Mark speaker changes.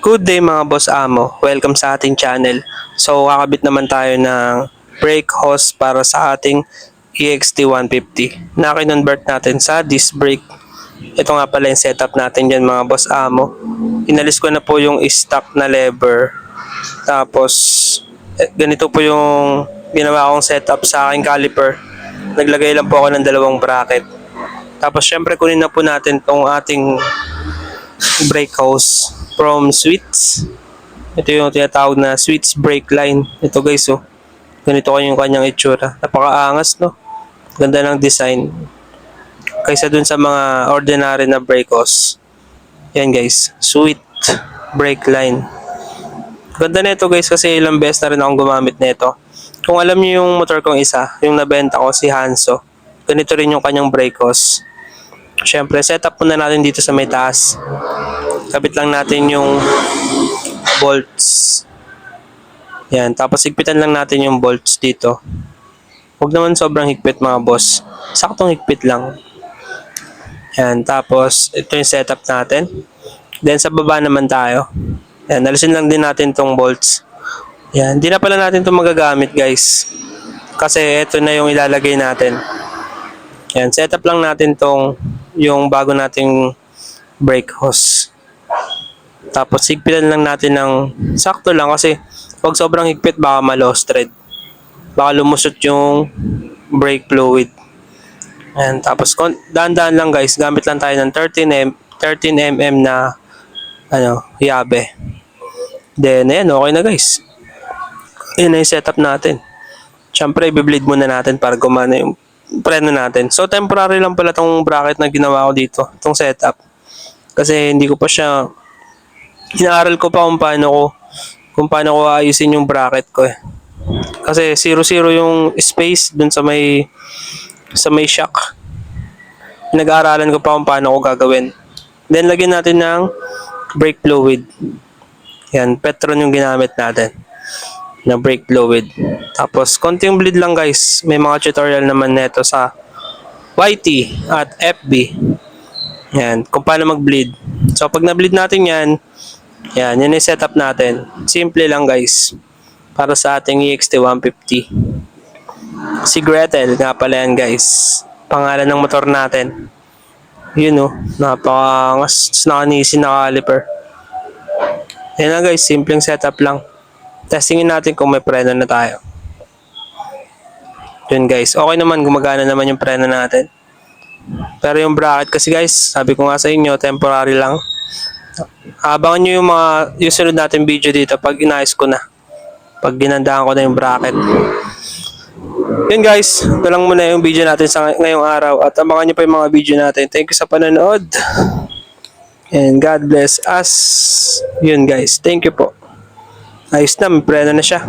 Speaker 1: Good day mga boss amo, welcome sa ating channel. So kakabit naman tayo ng brake hose para sa ating EXT150 na kinonvert natin sa disc brake. Ito nga pala yung setup natin dyan mga boss amo. Inalis ko na po yung stock na lever. Tapos ganito po yung ginawa kong setup sa aking caliper. Naglagay lang po ako ng dalawang bracket. Tapos syempre kunin na po natin tong ating brake hose from Switch. Ito yung tinatawag na Switch brake line. Ito guys, oh. Ganito yung kanyang itsura. Napakaangas, no? Ganda ng design. Kaysa dun sa mga ordinary na brake hose. Yan guys, Switch brake line. Ganda na ito guys kasi ilang beses na rin akong gumamit na ito. Kung alam niyo yung motor kong isa, yung nabenta ko si Hanso, ganito rin yung kanyang brake hose. Siyempre, setup muna natin dito sa may taas. Kabit lang natin yung bolts. Yan, tapos higpitan lang natin yung bolts dito. Huwag naman sobrang higpit mga boss. Saktong higpit lang. Yan, tapos ito yung setup natin. Then sa baba naman tayo. Yan, alisin lang din natin tong bolts. Yan, hindi na pala natin itong magagamit guys. Kasi ito na yung ilalagay natin. Yan, setup lang natin tong yung bago nating brake hose. Tapos higpitan lang natin ng sakto lang kasi pag sobrang higpit baka ma-lost thread. Baka lumusot yung brake fluid. And tapos dahan-dahan lang guys, gamit lang tayo ng 13mm na yabe. Then ayan, okay na guys. Yun na yung setup natin. Siyempre i-bleed muna natin para gumana yung preno natin. So temporary lang pala tong bracket na ginawa ko dito, tong setup. Kasi hindi ko pa siya inaaral ko pa kung paano ko ayusin yung bracket ko eh. Kasi 0-0 yung space dun sa may shock. Nag-aaralan ko pa kung paano ko gagawin. Then lagyan natin ng brake fluid. Yan, Petron yung ginamit natin na brake fluid. Tapos konting bleed lang guys. May mga tutorial naman neto sa YT at FB. Yan, kung paano mag-bleed. So pag na-bleed natin yan yung setup natin. Simple lang guys. Para sa ating EXT150. Si Gretel nga pala yan guys. Pangalan ng motor natin. Yun oh. Napakangas. Nakanisin na caliper. Yan na guys. Simpleng setup lang. Testingin natin kung may preno na tayo. Yun guys. Okay naman. Gumagana naman yung preno natin. Pero yung bracket kasi guys. Sabi ko nga sa inyo. Temporary lang. Abangan nyo yung sunod natin video dito pag inayos ko na. Pag ginandaan ko na yung bracket. Yun guys, ito lang muna yung video natin sa ngayong araw. At abangan nyo pa yung mga video natin. Thank you sa panonood. And God bless us. Yun guys, thank you po. Ayos na, may preno na siya.